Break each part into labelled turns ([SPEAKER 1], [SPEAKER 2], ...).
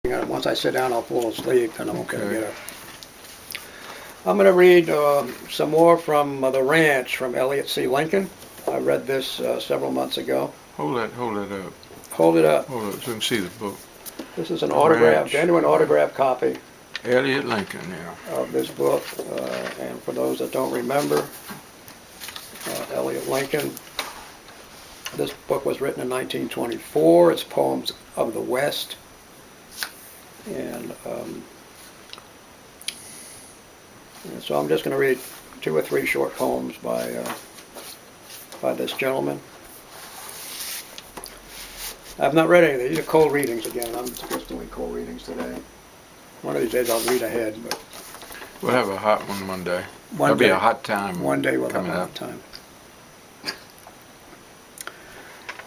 [SPEAKER 1] Once I sit down, I'll fall asleep, and I won't get up. I'm going to read some more from The Ranch from Elliott C. Lincoln. I read this several months ago.
[SPEAKER 2] Hold that up.
[SPEAKER 1] Hold it up.
[SPEAKER 2] Hold it up so we can see the book.
[SPEAKER 1] This is an autograph, genuine autograph copy.
[SPEAKER 2] Elliott Lincoln, yeah.
[SPEAKER 1] Of this book, and for those that don't remember, Elliott Lincoln. This book was written in 1924. It's Poems of the West, and so I'm just going to read 2 or 3 short poems by this gentleman. I've not read any of these. These are cold readings again. I'm just doing cold readings today. One of these days I'll read ahead, but
[SPEAKER 2] we'll have a hot one day. There'll be a hot time.
[SPEAKER 1] One day we'll have a hot time.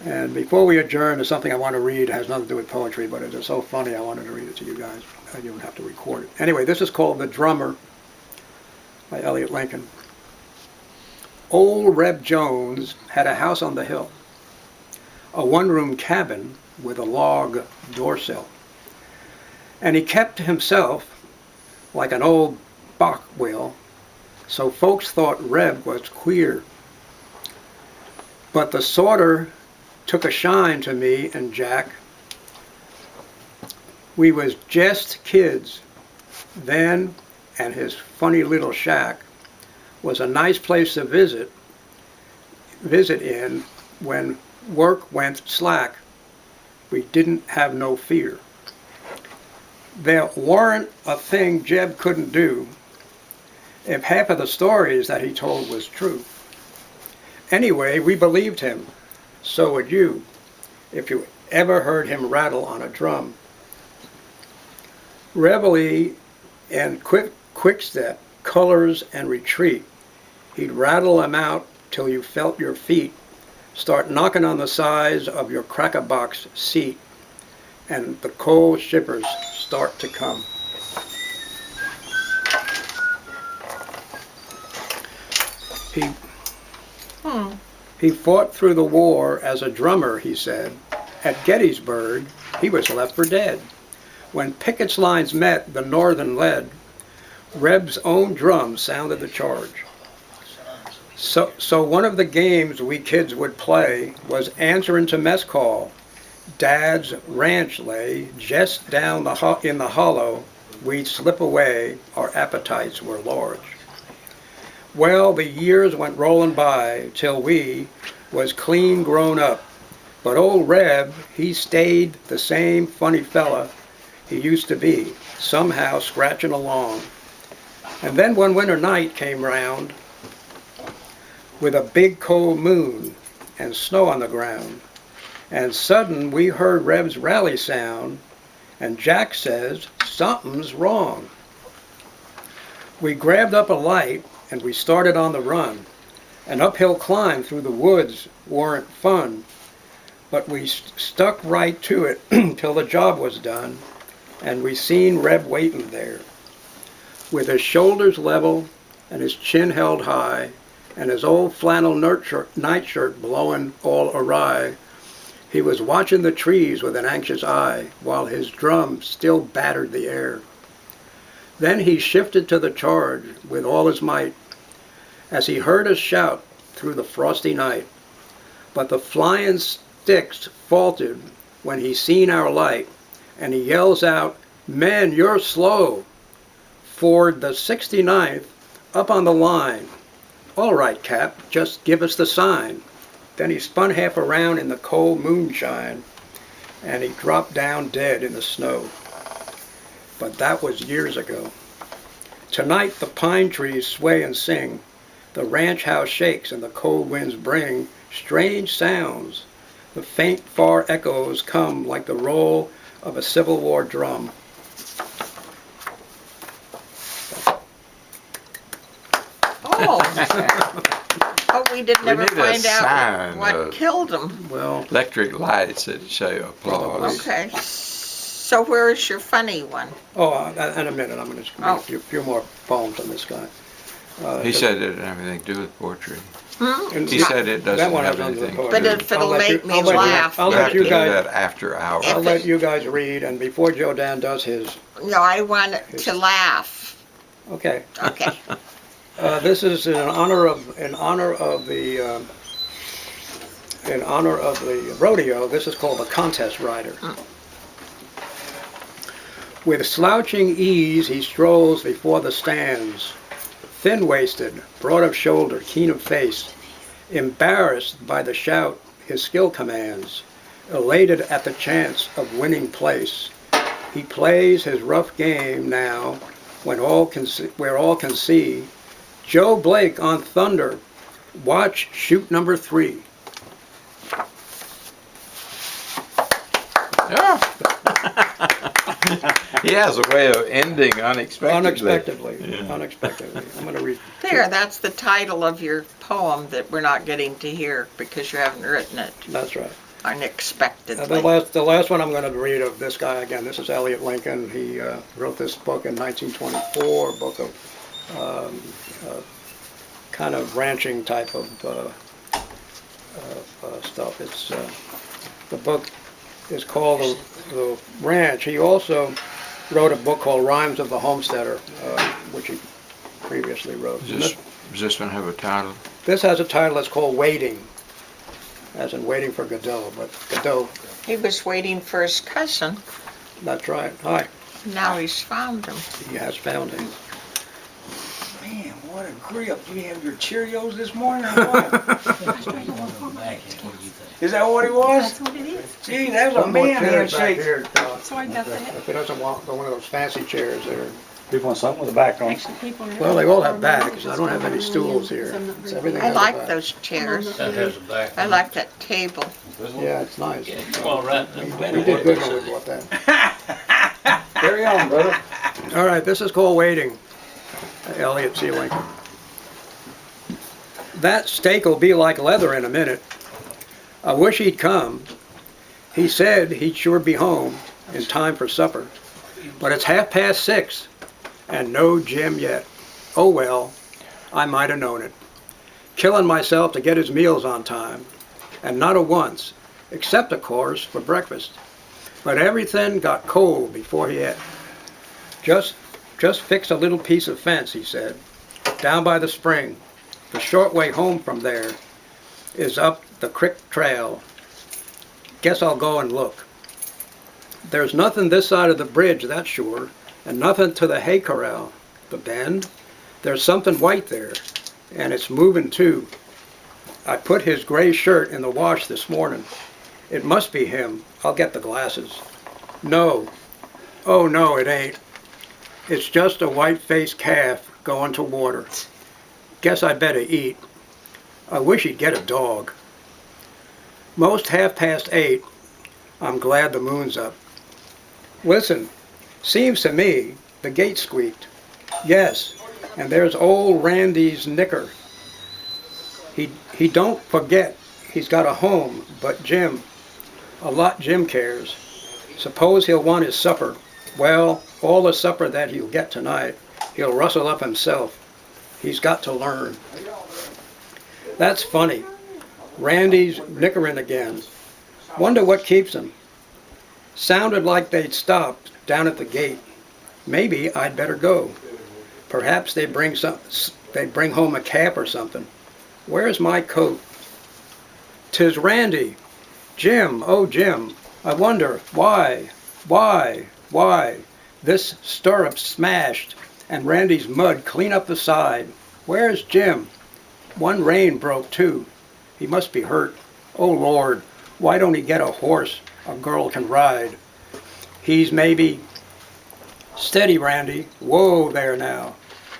[SPEAKER 1] And before we adjourn, there's something I want to read. It has nothing to do with poetry, but it is so funny I wanted to read it to you guys. You don't have to record it. Anyway, this is called The Drummer by Elliott Lincoln. Old Reb Jones had a house on the hill, a one-room cabin with a log door sill. And he kept to himself like an old Bach wheel, so folks thought Reb was queer. But the sorter took a shine to me and Jack. We was just kids then, and his funny little shack was a nice place to visit in when work went slack. We didn't have no fear. There weren't a thing Jeb couldn't do if half of the stories that he told was true. Anyway, we believed him. So would you, if you ever heard him rattle on a drum. Reveille and quick step, colors and retreat. He'd rattle them out till you felt your feet start knocking on the sides of your cracker-box seat, and the cold shivers start to come. He fought through the war as a drummer, he said. At Gettysburg, he was left for dead. When Pickett's lines met the northern lead, Reb's own drum sounded the charge. So one of the games we kids would play was answering to mess call. Dad's ranch lay just down in the hollow. We'd slip away, our appetites were large. Well, the years went rolling by till we was clean grown up. But old Reb, he stayed the same funny fella he used to be, somehow scratching along. And then one winter night came round with a big cold moon and snow on the ground. And sudden we heard Revs Rally sound, and Jack says, something's wrong. We grabbed up a light and we started on the run. An uphill climb through the woods weren't fun, but we stuck right to it till the job was done, and we seen Reb waiting there. With his shoulders level and his chin held high, and his old flannel nightshirt blowing all awry, he was watching the trees with an anxious eye, while his drum still battered the air. Then he shifted to the charge with all his might, as he heard us shout through the frosty night. But the flying sticks faltered when he seen our light, and he yells out, "Men, you're slow. For the 69th, up on the line." "All right, Cap, just give us the sign." Then he spun half around in the cold moonshine, and he dropped down dead in the snow. But that was years ago. Tonight the pine trees sway and sing. The ranch house shakes and the cold winds bring strange sounds. The faint far echoes come like the roll of a Civil War drum.
[SPEAKER 3] Oh, we did never find out what killed him.
[SPEAKER 1] Well,
[SPEAKER 2] electric lights that show applause.
[SPEAKER 3] Okay. So where is your funny one?
[SPEAKER 1] Oh, in a minute. I'm going to read a few more poems on this guy.
[SPEAKER 2] He said it didn't have anything to do with poetry.
[SPEAKER 1] And
[SPEAKER 2] He said it
[SPEAKER 1] that
[SPEAKER 2] doesn't
[SPEAKER 1] one
[SPEAKER 2] have
[SPEAKER 1] is under the
[SPEAKER 2] anything.
[SPEAKER 1] poetry.
[SPEAKER 3] But if it'll make me
[SPEAKER 1] I'll let you-
[SPEAKER 3] laugh.
[SPEAKER 1] I'll
[SPEAKER 2] You
[SPEAKER 1] let
[SPEAKER 2] have
[SPEAKER 1] you
[SPEAKER 2] to do
[SPEAKER 1] guys.
[SPEAKER 2] that after hours.
[SPEAKER 1] I'll
[SPEAKER 3] If
[SPEAKER 1] let
[SPEAKER 3] it-
[SPEAKER 1] you guys read, and before Joe Dan does his,
[SPEAKER 3] No, I want it to laugh.
[SPEAKER 1] okay.
[SPEAKER 3] Okay.
[SPEAKER 1] This is in honor of the rodeo. This is called the Contest Rider. With slouching ease, he strolls before the stands, thin-waisted, broad of shoulder, keen of face, embarrassed by the shout his skill commands, elated at the chance of winning place. He plays his rough game now, where all can see. Joe Blake on Thunder. Watch shoot number 3.
[SPEAKER 2] Yeah. He has a way of ending unexpectedly.
[SPEAKER 1] Unexpectedly. I'm going to read.
[SPEAKER 3] There, that's the title of your poem that we're not getting to hear because you haven't written it.
[SPEAKER 1] That's right.
[SPEAKER 3] Unexpectedly.
[SPEAKER 1] The last one I'm going to read of this guy again. This is Elliott Lincoln. He wrote this book in 1924, a book of kind of ranching type of stuff. It's the book is called the Ranch. He also wrote a book called Rhymes of the Homesteader, which he previously wrote.
[SPEAKER 2] Does this one have a title?
[SPEAKER 1] This has a title that's called Waiting, as in waiting for Godot, but Godot.
[SPEAKER 3] He was waiting for his cousin.
[SPEAKER 1] That's right. Hi.
[SPEAKER 3] Now he's found him.
[SPEAKER 1] He has found him.
[SPEAKER 4] Man, what a grip. Do you have your Cheerios this morning or what? Is that what it was?
[SPEAKER 5] That's what it is.
[SPEAKER 4] Gee, that was a
[SPEAKER 1] One more
[SPEAKER 4] man
[SPEAKER 1] chair back
[SPEAKER 4] handshake.
[SPEAKER 1] here,
[SPEAKER 5] So I got that.
[SPEAKER 1] if it doesn't want one of those fancy chairs there.
[SPEAKER 6] People want something with a back on.
[SPEAKER 5] Actually, people are.
[SPEAKER 1] Well, they all have backs. I don't have any stools here. It's everything
[SPEAKER 3] I
[SPEAKER 1] has a
[SPEAKER 3] like
[SPEAKER 1] back.
[SPEAKER 3] those chairs.
[SPEAKER 7] That has a back.
[SPEAKER 3] I like that table.
[SPEAKER 1] Yeah, it's nice.
[SPEAKER 7] All right.
[SPEAKER 1] We did good when we bought that.
[SPEAKER 6] Carry on, brother.
[SPEAKER 1] All right, this is called Waiting. Elliott C. Lincoln. That steak will be like leather in a minute. I wish he'd come. He said he'd sure be home in time for supper. But it's 6:30 and no Jim yet. Oh well, I might have known it. Killing myself to get his meals on time. And not a once, except of course for breakfast. But everything got cold before he ate. Just fix a little piece of fence, he said, down by the spring. The short way home from there is up the creek trail. Guess I'll go and look. There's nothing this side of the bridge, that's sure, and nothing to the hay corral. The bend? There's something white there, and it's moving too. I put his gray shirt in the wash this morning. It must be him. I'll get the glasses. No. Oh no, it ain't. It's just a white-faced calf going to water. Guess I better eat. I wish he'd get a dog. Most 8:30. I'm glad the moon's up. Listen, seems to me the gate squeaked. Yes, and there's old Randy's knicker. He don't forget he's got a home, but Jim, a lot Jim cares. Suppose he'll want his supper. Well, all the supper that he'll get tonight, he'll rustle up himself. He's got to learn. That's funny. Randy's nickering again. Wonder what keeps him. Sounded like they'd stopped down at the gate. Maybe I'd better go. Perhaps they'd bring home a cap or something. Where's my coat? 'Tis Randy. Jim, oh Jim, I wonder why? This stirrup smashed and Randy's mud clean up the side. Where's Jim? One rein broke too. He must be hurt. Oh Lord, why don't he get a horse a girl can ride? He's maybe... Steady, Randy. Whoa there now.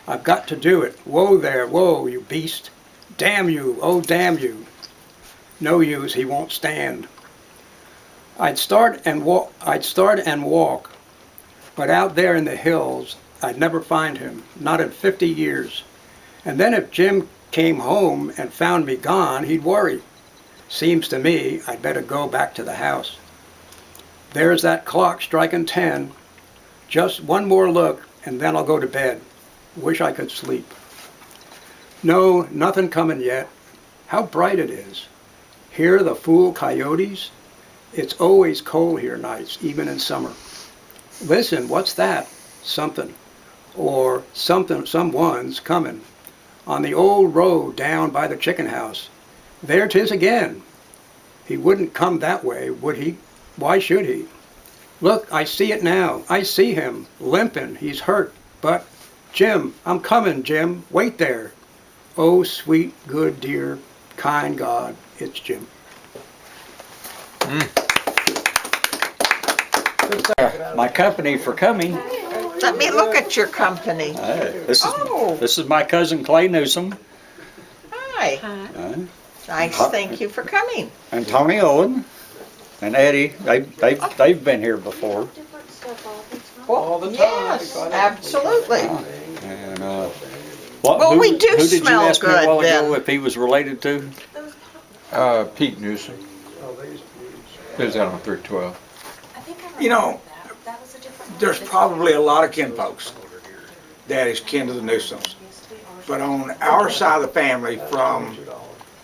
[SPEAKER 1] I've got to do it. Whoa there, whoa, you beast. Damn you, oh damn you. No use, he won't stand. I'd start and walk, but out there in the hills, I'd never find him, not in 50 years. And then if Jim came home and found me gone, he'd worry. Seems to me I'd better go back to the house. There's that clock striking 10. Just one more look, and then I'll go to bed. Wish I could sleep. No, nothing coming yet. How bright it is. Hear the fool coyotes? It's always cold here nights, even in summer. Listen, what's that? Something. Or something, someone's coming. On the old road down by the chicken house. There 'tis again. He wouldn't come that way, would he? Why should he? Look, I see it now. I see him, limping. He's hurt. But, Jim, I'm coming, Jim. Wait there. Oh, sweet, good, dear, kind God, it's Jim.
[SPEAKER 6] My company for coming.
[SPEAKER 3] Let me look at your company.
[SPEAKER 6] This is my cousin Clay Newsom.
[SPEAKER 3] Hi. Nice, thank you for coming.
[SPEAKER 6] And Tony Owen and Eddie. They've been here before.
[SPEAKER 1] All the time.
[SPEAKER 3] Yes, absolutely.
[SPEAKER 6] And
[SPEAKER 3] Well, we do
[SPEAKER 6] who did you
[SPEAKER 3] smell
[SPEAKER 6] ask me a
[SPEAKER 3] good
[SPEAKER 6] while
[SPEAKER 3] then.
[SPEAKER 6] ago if he was related to?
[SPEAKER 2] Pete Newsom. Lives out on 312.
[SPEAKER 4] You know, there's probably a lot of kinfolks that is kin to the Newsoms. But on our side of the family, from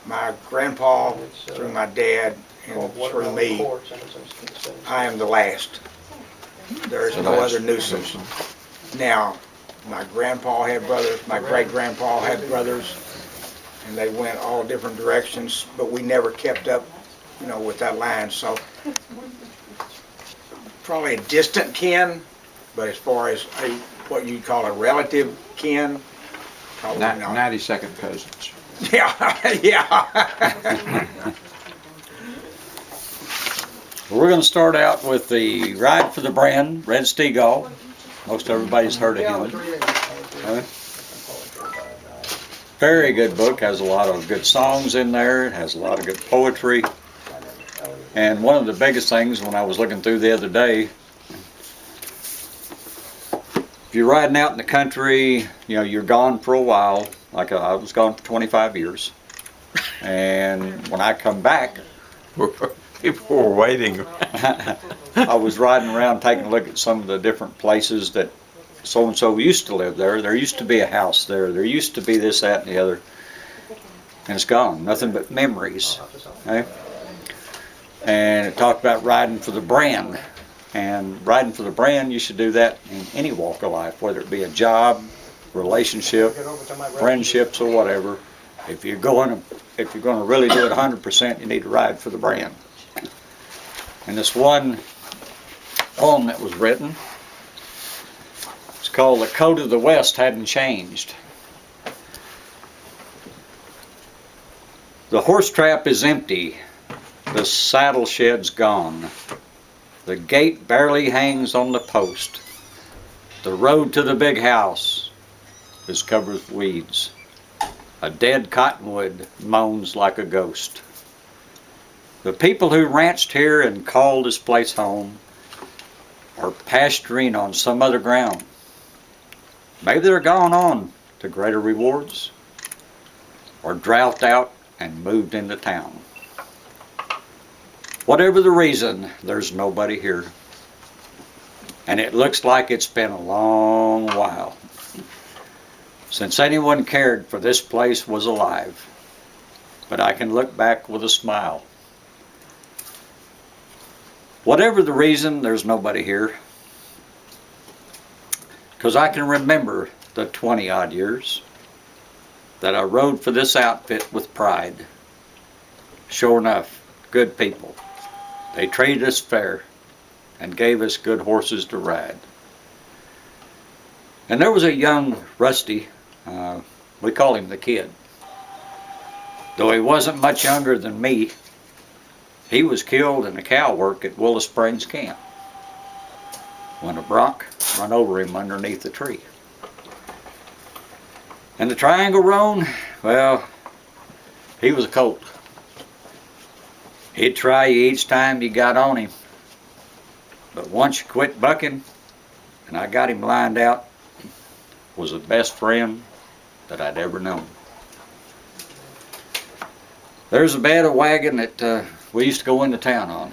[SPEAKER 4] my grandpa through my dad and through me, I am the last. There's no other Newsoms. Now, my grandpa had brothers, my great-grandpa had brothers, and they went all different directions, but we never kept up, you know, with that line. So probably a distant kin, but as far as what you'd call a relative kin, probably not.
[SPEAKER 2] 92nd cousins.
[SPEAKER 4] Yeah, yeah.
[SPEAKER 6] We're going to start out with the Ride for the Brand, Red Stagall. Most everybody's heard of him. Very good book, has a lot of good songs in there, it has a lot of good poetry. And one of the biggest things when I was looking through the other day, if you're riding out in the country, you know, you're gone for a while, like I was gone for 25 years. And when I come back,
[SPEAKER 2] People were waiting.
[SPEAKER 6] I was riding around taking a look at some of the different places that so-and-so used to live there. There used to be a house there. There used to be this, that, and the other. And it's gone. Nothing but memories. Okay? And it talked about riding for the brand. And riding for the brand, you should do that in any walk of life, whether it be a job, relationship, friendships, or whatever. If you're going to really do it 100%, you need to ride for the brand. And this one poem that was written, it's called "The Coat of the West Hadn't Changed." The horse trap is empty, the saddle shed's gone, the gate barely hangs on the post, the road to the big house is covered with weeds, a dead cottonwood moans like a ghost. The people who ranched here and called this place home are pasturing on some other ground. Maybe they're gone on to greater rewards, or drought out and moved into town. Whatever the reason, there's nobody here. And it looks like it's been a long while since anyone cared for this place was alive. But I can look back with a smile. Whatever the reason, there's nobody here. Because I can remember the 20-odd years that I rode for this outfit with pride. Sure enough, good people. They treated us fair and gave us good horses to ride. And there was a young Rusty, we call him the Kid. Though he wasn't much younger than me, he was killed in a cow work at Willow Springs Camp when a bronc run over him underneath the tree. And the triangle roan, well, he was a colt. He'd try you each time you got on him. But once you quit bucking, and I got him lined out, was the best friend that I'd ever known. There's a bed of wagon that we used to go into town on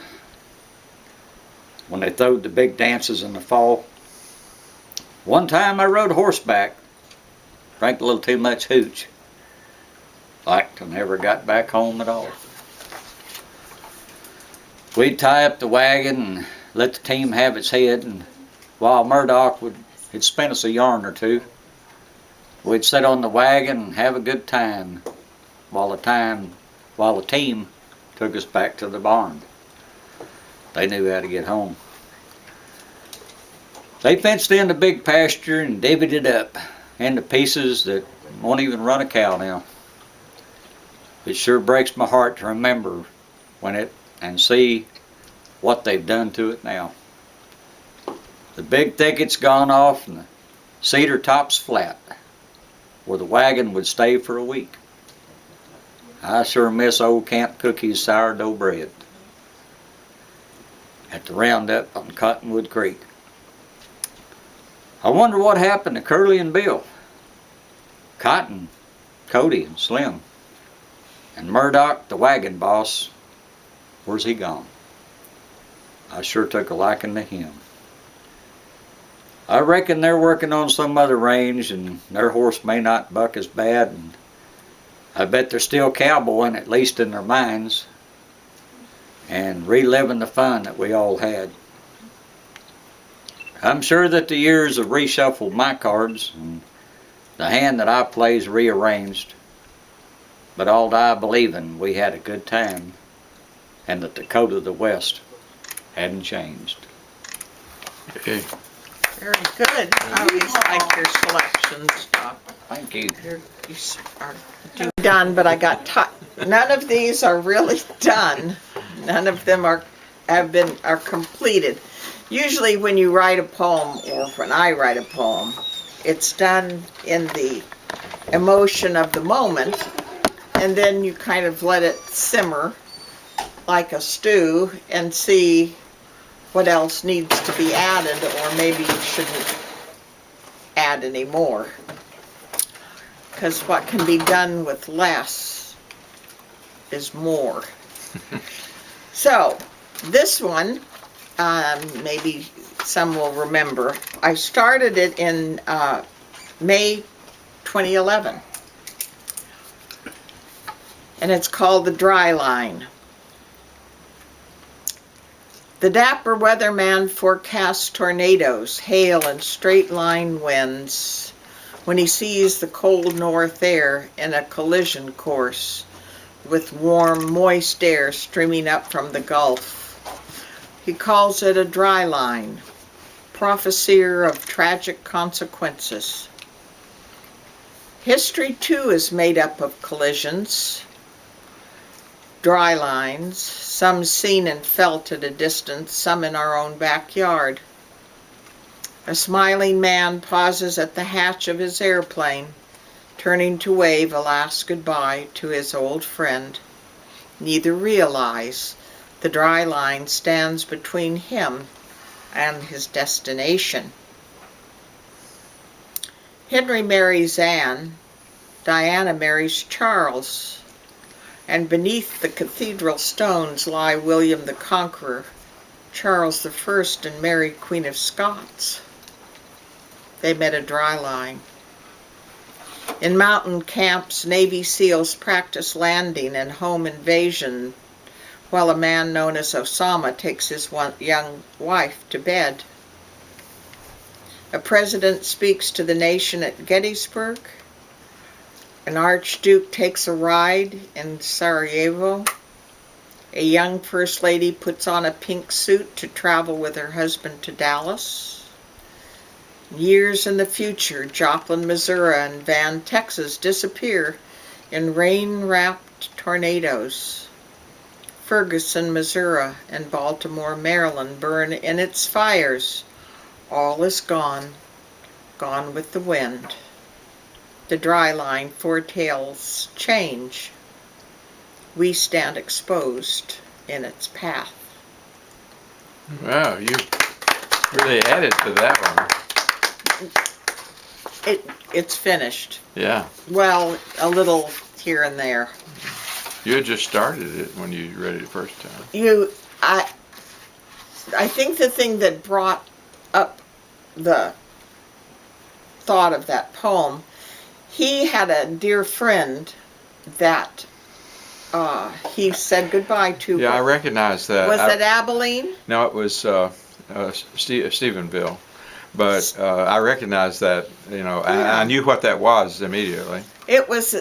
[SPEAKER 6] when they throwed the big dances in the fall. One time I rode horseback, drank a little too much hooch, like to never got back home at all. We'd tie up the wagon and let the team have its head, and while Murdoch he'd spin us a yarn or two, we'd sit on the wagon and have a good time while the team took us back to the barn. They knew how to get home. They fenced in the big pasture and divvied it up into pieces that won't even run a cow now. It sure breaks my heart to remember and see what they've done to it now. The big thicket's gone off and the cedar top's flat, where the wagon would stay for a week. I sure miss old Camp Cookie's sourdough bread at the roundup on Cottonwood Creek. I wonder what happened to Curly and Bill, Cotton, Cody, and Slim, and Murdoch, the wagon boss. Where's he gone? I sure took a liking to him. I reckon they're working on some other range, and their horse may not buck as bad, and I bet they're still cowboying, at least in their minds, and reliving the fun that we all had. I'm sure that the years have reshuffled my cards, and the hand that I play's rearranged, but all I believe in, we had a good time, and that the coat of the West hadn't changed.
[SPEAKER 2] Hey,
[SPEAKER 3] Very good. I always like your selections, Doc.
[SPEAKER 6] Thank you.
[SPEAKER 3] You are done, but I got none of these are really done. None of them are completed. Usually when you write a poem, or when I write a poem, it's done in the emotion of the moment, and then you kind of let it simmer like a stew and see what else needs to be added, or maybe you shouldn't add any more. Because what can be done with less is more. So, this one, maybe some will remember, I started it in May 2011. And it's called The Dry Line. The dapper weatherman forecasts tornadoes, hail, and straight-line winds when he sees the cold north air in a collision course with warm, moist air streaming up from the Gulf. He calls it a dry line, prophesier of tragic consequences. History, too, is made up of collisions, dry lines, some seen and felt at a distance, some in our own backyard. A smiling man pauses at the hatch of his airplane, turning to wave a last goodbye to his old friend. Neither realize the dry line stands between him and his destination. Henry marries Anne, Diana marries Charles, and beneath the cathedral stones lie William the Conqueror, Charles I, and Mary, Queen of Scots. They met a dry line. In mountain camps, Navy SEALs practice landing and home invasion, while a man known as Osama takes his young wife to bed. A president speaks to the nation at Gettysburg. An archduke takes a ride in Sarajevo. A young first lady puts on a pink suit to travel with her husband to Dallas. Years in the future, Joplin, Missouri, and Van, Texas disappear in rain-wrapped tornadoes. Ferguson, Missouri, and Baltimore, Maryland burn in its fires. All is gone, gone with the wind. The dry line foretells change. We stand exposed in its path.
[SPEAKER 2] wow, you really added to that one.
[SPEAKER 3] It's finished.
[SPEAKER 2] Yeah,
[SPEAKER 3] Well, a little here and there.
[SPEAKER 2] you had just started it when you read it the first time.
[SPEAKER 3] I think the thing that brought up the thought of that poem, he had a dear friend that he said goodbye to.
[SPEAKER 2] Yeah, I recognize that.
[SPEAKER 3] Was it Abilene?
[SPEAKER 2] No, it was Stephenville. But I recognize that, you know, I knew what that was immediately.
[SPEAKER 3] It was,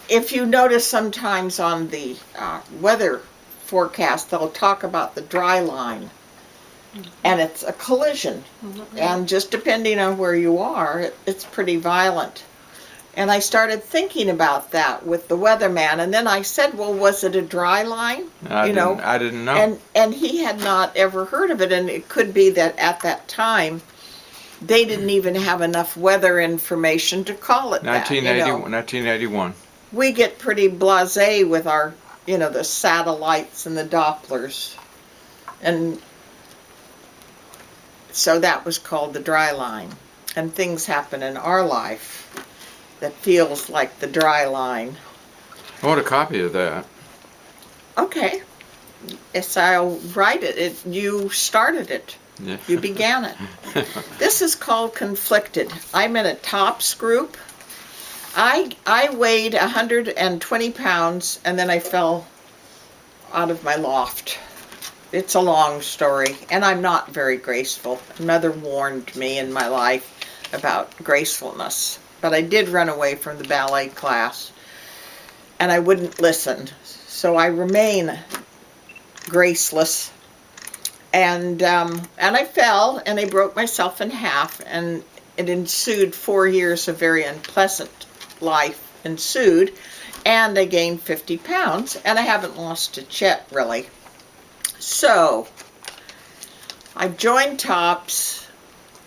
[SPEAKER 3] if you notice sometimes on the weather forecast, they'll talk about the dry line. And it's a collision. And just depending on where you are, it's pretty violent. And I started thinking about that with the weatherman, and then I said, well, was it a dry line?
[SPEAKER 2] I didn't know.
[SPEAKER 3] And he had not ever heard of it, and it could be that at that time, they didn't even have enough weather information to call it that.
[SPEAKER 2] 1981.
[SPEAKER 3] We get pretty blasé with our, the satellites and the Dopplers. And so that was called the dry line. And things happen in our life that feels like the dry line.
[SPEAKER 2] I want a copy of that.
[SPEAKER 3] Okay. Yes, I'll write it. You started it.
[SPEAKER 2] Yeah.
[SPEAKER 3] You began it. This is called Conflicted. I'm in a tops group. I weighed 120 pounds and then I fell out of my loft. It's a long story, and I'm not very graceful. Mother warned me in my life about gracefulness. But I did run away from the ballet class, and I wouldn't listen. So I remain graceless. And I fell, and I broke myself in half, and it ensued 4 years of very unpleasant life ensued, and I gained 50 pounds, and I haven't lost a yet, really. So I joined Tops,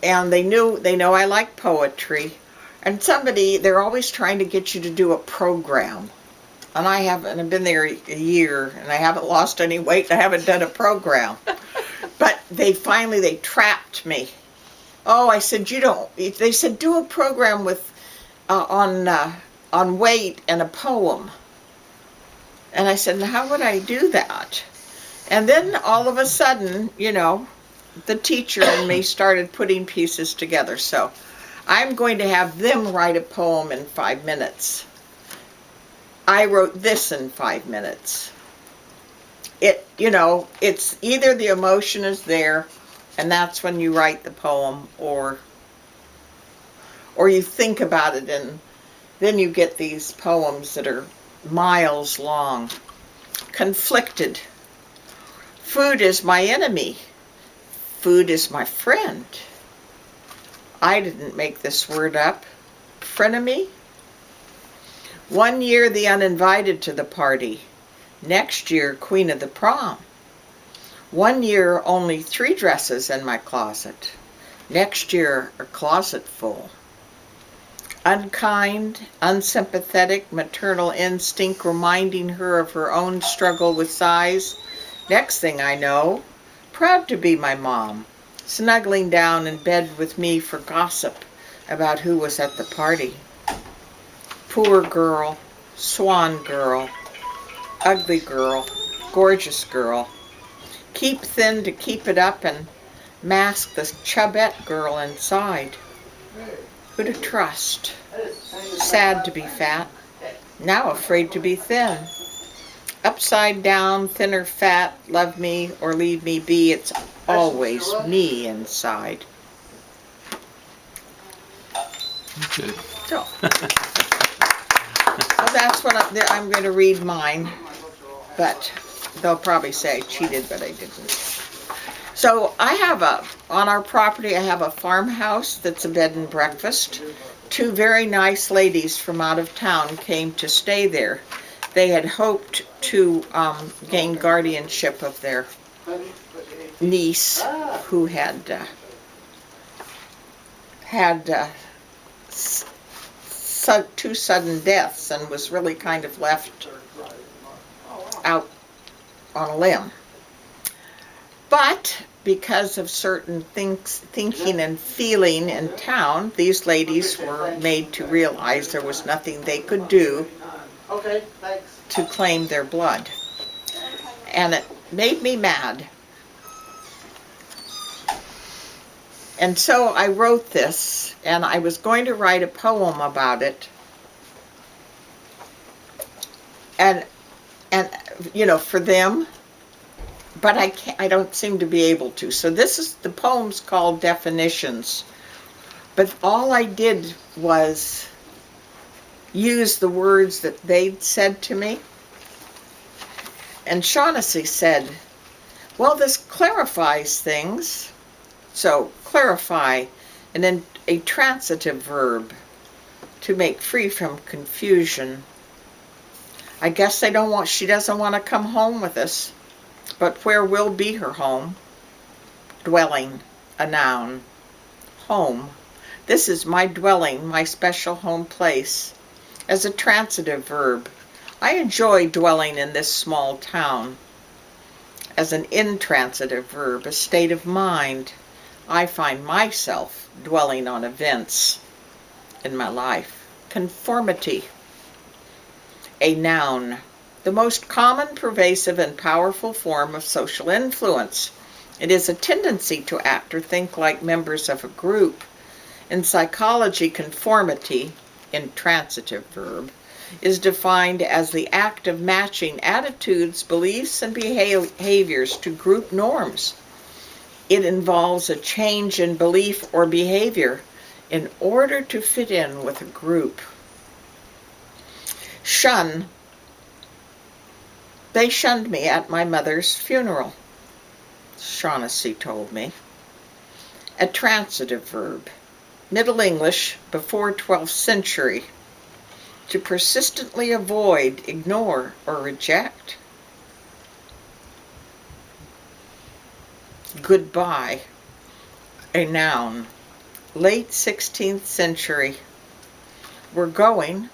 [SPEAKER 3] and they know I like poetry. And they're always trying to get you to do a program. And I've been there a year, and I haven't lost any weight, and I haven't done a program. But they trapped me. Oh, I said, they said, do a program with, on weight and a poem. And I said, how would I do that? And then all of a sudden, the teacher and me started putting pieces together. So I'm going to have them write a poem in 5 minutes. I wrote this in 5 minutes. It's either the emotion is there, and that's when you write the poem, or you think about it, and then you get these poems that are miles long. Conflicted. Food is my enemy. Food is my friend. I didn't make this word up. Frenemy. 1 year the uninvited to the party. Next year queen of the prom. 1 year only 3 dresses in my closet. Next year a closet full. Unkind, unsympathetic, maternal instinct reminding her of her own struggle with size. Next thing I know, proud to be my mom. Snuggling down in bed with me for gossip about who was at the party. Poor girl, swan girl, ugly girl, gorgeous girl. Keep thin to keep it up and mask the chubette girl inside. Who to trust? Sad to be fat, now afraid to be thin. Upside down, thin or fat, love me or leave me be, it's always me inside.
[SPEAKER 2] Okay.
[SPEAKER 3] So that's what I'm going to read mine, but they'll probably say I cheated, but I didn't. So on our property, I have a farmhouse that's a bed and breakfast. 2 very nice ladies from out of town came to stay there. They had hoped to gain guardianship of their niece who had 2 sudden deaths and was really kind of left out on a limb. But because of certain thinking and feeling in town, these ladies were made to realize there was nothing they could do to claim their blood. And it made me mad. And so I wrote this, and I was going to write a poem about it. And you know, for them, but I don't seem to be able to. So the poem's called Definitions. But all I did was use the words that they'd said to me. And Shaughnessy said, well, this clarifies things. So clarify, and then a transitive verb to make free from confusion. I guess she doesn't want to come home with us. But where will be her home? Dwelling, a noun. Home. This is my dwelling, my special home place. As a transitive verb, I enjoy dwelling in this small town. As an intransitive verb, a state of mind, I find myself dwelling on events in my life. Conformity. A noun. The most common, pervasive, and powerful form of social influence. It is a tendency to act or think like members of a group. In psychology, conformity, intransitive verb, is defined as the act of matching attitudes, beliefs, and behaviors to group norms. It involves a change in belief or behavior in order to fit in with a group. Shun. They shunned me at my mother's funeral, Shaughnessy told me. A transitive verb. Middle English, before 12th century. To persistently avoid, ignore, or reject. Goodbye. A noun. Late 16th century. We're going,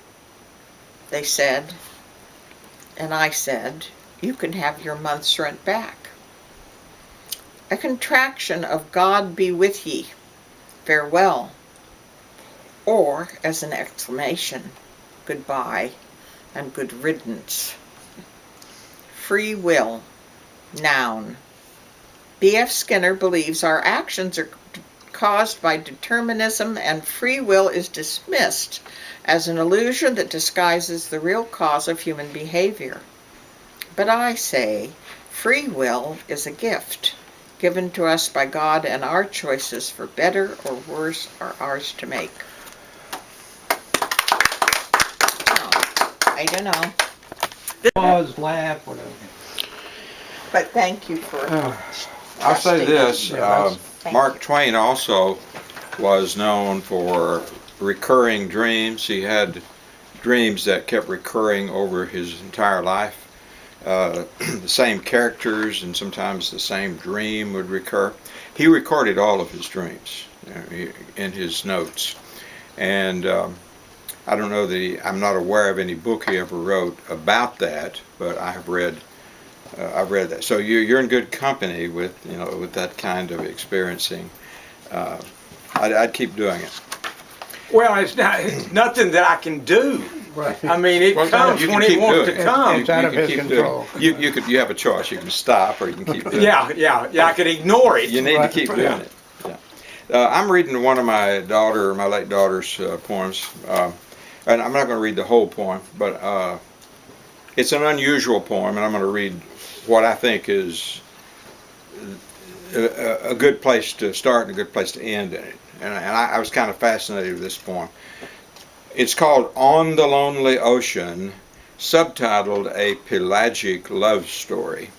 [SPEAKER 3] they said. And I said, you can have your month's rent back. A contraction of God be with ye, farewell, or as an exclamation, goodbye and good riddance. Free will, noun. B.F. Skinner believes our actions are caused by determinism, and free will is dismissed as an illusion that disguises the real cause of human behavior. But I say, free will is a gift given to us by God, and our choices for better or worse are ours to make. I don't know.
[SPEAKER 1] Pause, laugh, whatever.
[SPEAKER 3] But thank you for
[SPEAKER 2] I'll say this,
[SPEAKER 3] Thank
[SPEAKER 2] Mark
[SPEAKER 3] you.
[SPEAKER 2] Twain also was known for recurring dreams. He had dreams that kept recurring over his entire life. The same characters and sometimes the same dream would recur. He recorded all of his dreams in his notes. And I don't know I'm not aware of any book he ever wrote about that, but I've read that. So you're in good company with that kind of experiencing. I'd keep doing it.
[SPEAKER 4] Well, it's nothing that I can do.
[SPEAKER 1] Right.
[SPEAKER 4] I mean, it
[SPEAKER 2] Well,
[SPEAKER 4] comes
[SPEAKER 2] you can
[SPEAKER 4] when it
[SPEAKER 2] keep
[SPEAKER 4] wants
[SPEAKER 2] doing
[SPEAKER 4] to
[SPEAKER 2] it.
[SPEAKER 4] come.
[SPEAKER 1] It's out of
[SPEAKER 2] You can
[SPEAKER 1] his
[SPEAKER 2] keep doing
[SPEAKER 1] control.
[SPEAKER 2] it. You have a choice. You can stop or you can keep doing it.
[SPEAKER 4] Yeah, I could ignore it.
[SPEAKER 2] You need to
[SPEAKER 1] Right.
[SPEAKER 2] keep doing it. Yeah. I'm reading one of my late daughter's poems, and I'm not going to read the whole poem, but it's an unusual poem, and I'm going to read what I think is a good place to start and a good place to end in it. And I was kind of fascinated with this poem. It's called On the Lonely Ocean, subtitled A Pelagic Love Story.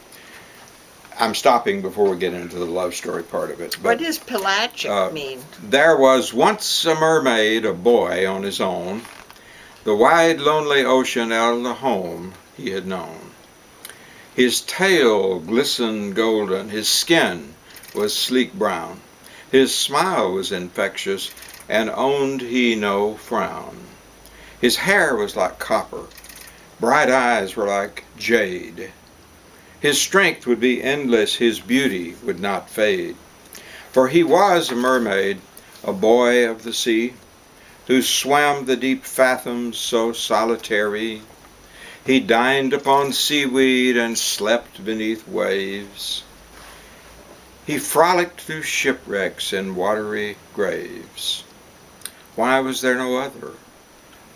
[SPEAKER 2] I'm stopping before we get into the love story part of it. But,
[SPEAKER 3] What does pelagic mean?
[SPEAKER 2] There was once a mermaid, a boy on his own. The wide, lonely ocean held the home he had known. His tail glistened golden, his skin was sleek brown. His smile was infectious, and owned he no frown. His hair was like copper, bright eyes were like jade. His strength would be endless, his beauty would not fade. For he was a mermaid, a boy of the sea, who swam the deep fathoms so solitary. He dined upon seaweed and slept beneath waves. He frolicked through shipwrecks and watery graves. Why was there no other?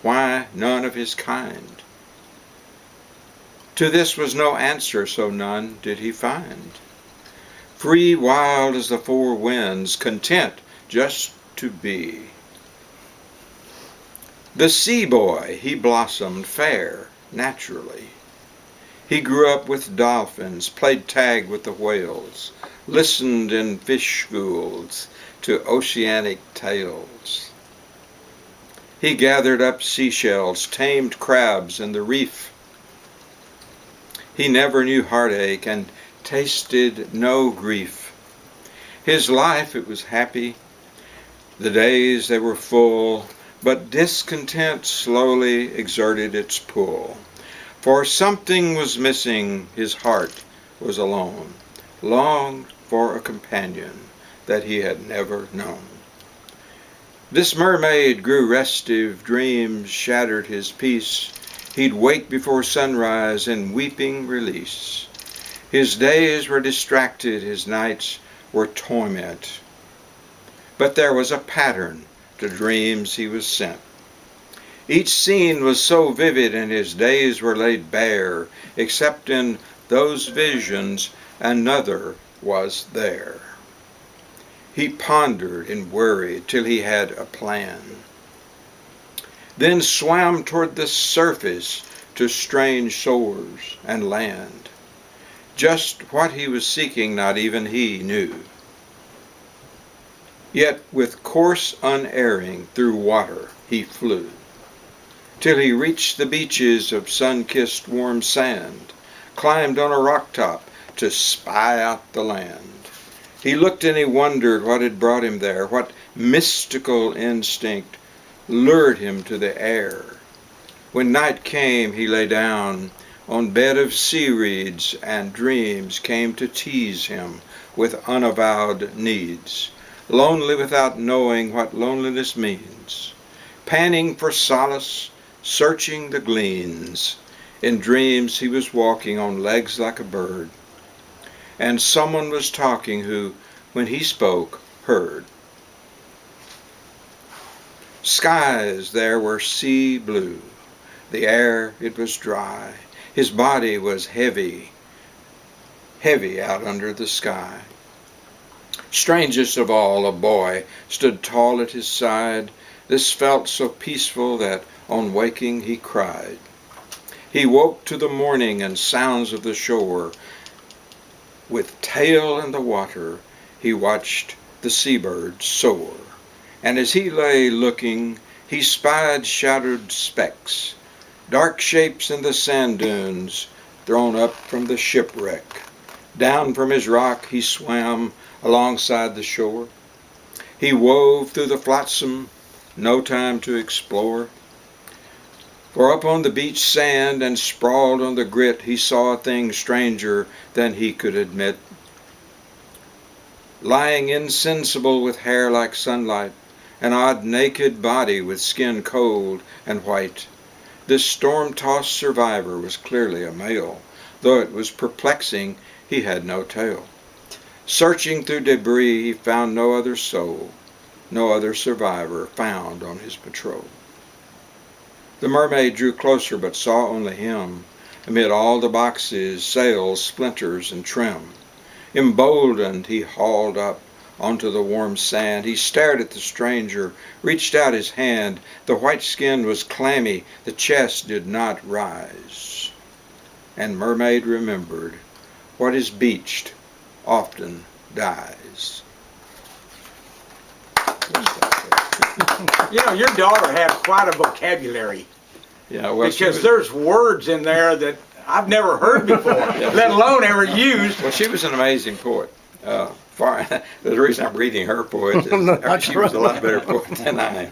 [SPEAKER 2] Why none of his kind? To this was no answer, so none did he find. Free, wild as the four winds, content just to be. The sea boy, he blossomed fair, naturally. He grew up with dolphins, played tag with the whales, listened in fish schools to oceanic tales. He gathered up seashells, tamed crabs in the reef. He never knew heartache and tasted no grief. His life, it was happy. The days, they were full, but discontent slowly exerted its pull. For something was missing, his heart was alone, longed for a companion that he had never known. This mermaid grew restive, dreams shattered his peace. He'd wake before sunrise in weeping release. His days were distracted, his nights were torment. But there was a pattern to dreams he was sent. Each scene was so vivid and his days were laid bare, except in those visions another was there. He pondered and worried till he had a plan, then swam toward the surface to strange shores and land. Just what he was seeking not even he knew. Yet with course unerring through water he flew, till he reached the beaches of sun-kissed warm sand, climbed on a rock top to spy out the land. He looked and he wondered what had brought him there, what mystical instinct lured him to the air. When night came, he lay down on bed of sea reeds, and dreams came to tease him with unavowed needs. Lonely without knowing what loneliness means, panning for solace, searching the gleams. In dreams he was walking on legs like a bird, and someone was talking who, when he spoke, heard. Skies there were sea blue, the air it was dry, his body was heavy, heavy out under the sky. Strangest of all, a boy stood tall at his side. This felt so peaceful that on waking he cried. He woke to the morning and sounds of the shore. With tail in the water, he watched the seabirds soar. And as he lay looking, he spied shadowed specks, dark shapes in the sand dunes, thrown up from the shipwreck. Down from his rock he swam alongside the shore. He wove through the flotsam, no time to explore. For up on the beach sand and sprawled on the grit, he saw a thing stranger than he could admit. Lying insensible with hair like sunlight, an odd naked body with skin cold and white. This storm-tossed survivor was clearly a male, though it was perplexing he had no tail. Searching through debris, he found no other soul, no other survivor found on his patrol. The mermaid drew closer but saw only him, amid all the boxes, sails, splinters, and trim. Emboldened, he hauled up onto the warm sand. He stared at the stranger, reached out his hand. The white skin was clammy, the chest did not rise. And mermaid remembered, what is beached often dies.
[SPEAKER 4] You know, your daughter had quite a vocabulary.
[SPEAKER 2] Yeah, well,
[SPEAKER 4] because there's words in there that I've never heard before, let alone ever used.
[SPEAKER 2] Well, she was an amazing poet. The reason I'm reading her poetry is she was a lot better poet than I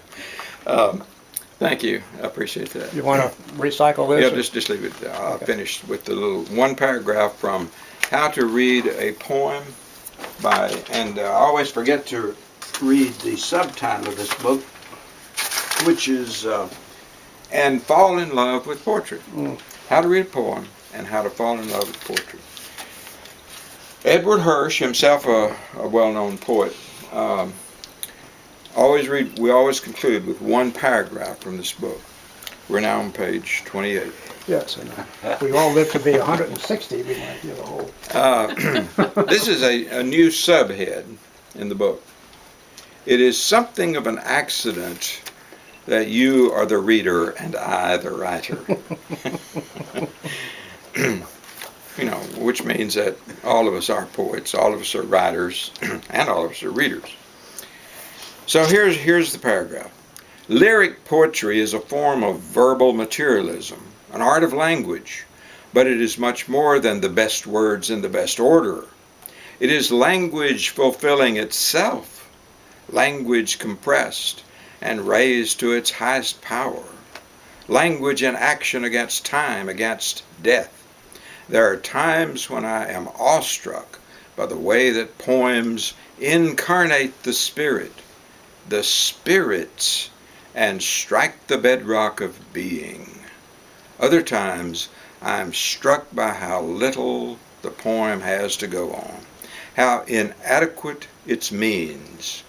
[SPEAKER 2] am. Thank you. I appreciate that.
[SPEAKER 1] You want to recycle this?
[SPEAKER 2] Yeah, just leave it. I'll finish with the little one paragraph from How to Read a Poem by, and I always forget to read the subtitle of this book, which is And Fall in Love with Poetry. How to read a poem and how to fall in love with poetry. Edward Hirsch, himself a well-known poet, we always conclude with one paragraph from this book. We're now on page 28.
[SPEAKER 1] Yes, and if we all live to be 160, we might get a whole.
[SPEAKER 2] This is a new subhead in the book. It is something of an accident that you are the reader and I the writer. You know, which means that all of us are poets, all of us are writers, and all of us are readers. So here's the paragraph. Lyric poetry is a form of verbal materialism, an art of language, but it is much more than the best words in the best order. It is language fulfilling itself, language compressed and raised to its highest power, language in action against time, against death. There are times when I am awestruck by the way that poems incarnate the spirits, and strike the bedrock of being. Other times I am struck by how little the poem has to go on, how inadequate its means.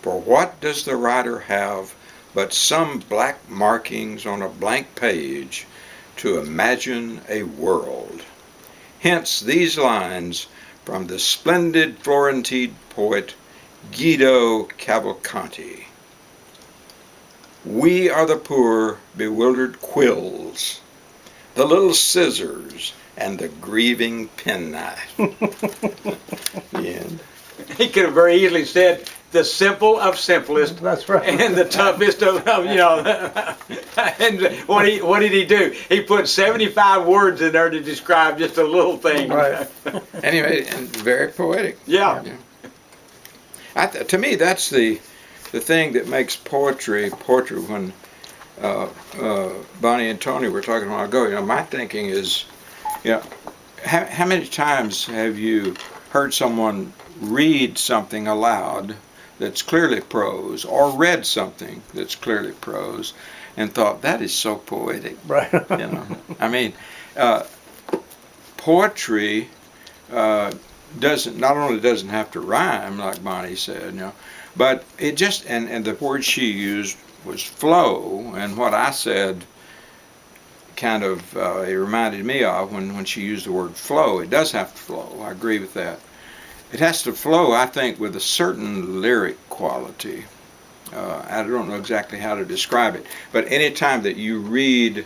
[SPEAKER 2] For what does the writer have but some black markings on a blank page to imagine a world? Hence these lines from the splendid Florentine poet Guido Cavalcanti. We are the poor, bewildered quills, the little scissors, and the grieving penknife. The end.
[SPEAKER 4] He could have very easily said the simple of simplest.
[SPEAKER 1] That's right.
[SPEAKER 4] And the toughest of and what did he do? He put 75 words in there to describe just a little thing.
[SPEAKER 1] Right.
[SPEAKER 2] Anyway, and very poetic.
[SPEAKER 4] Yeah.
[SPEAKER 2] To me, that's the thing that makes poetry. When Bonnie and Tony were talking a while ago, my thinking is, how many times have you heard someone read something aloud that's clearly prose, or read something that's clearly prose, and thought that is so poetic?
[SPEAKER 1] Right.
[SPEAKER 2] I mean, poetry not only doesn't have to rhyme, like Bonnie said, but it just, and the word she used was flow, and what I said kind of, it reminded me of when she used the word flow. It does have to flow. I agree with that. It has to flow, I think, with a certain lyric quality. I don't know exactly how to describe it, but any time that you read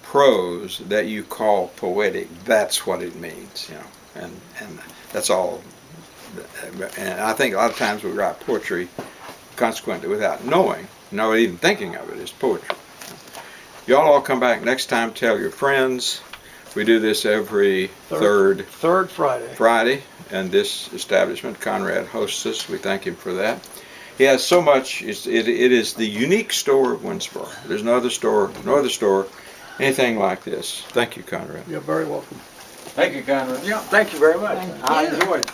[SPEAKER 2] prose that you call poetic, that's what it means, and that's all. And I think a lot of times we write poetry consequently without knowing, not even thinking of it as poetry. Y'all all come back next time, tell your friends. We do this every third Friday, and this establishment, Conrad, hosts us. We thank him for that. He has so much. It is the unique store of Winnsboro. There's no other store, anything like this. Thank you, Conrad.
[SPEAKER 1] You're very welcome.
[SPEAKER 4] Thank you, Conrad. Yeah, thank you very much. I enjoyed it.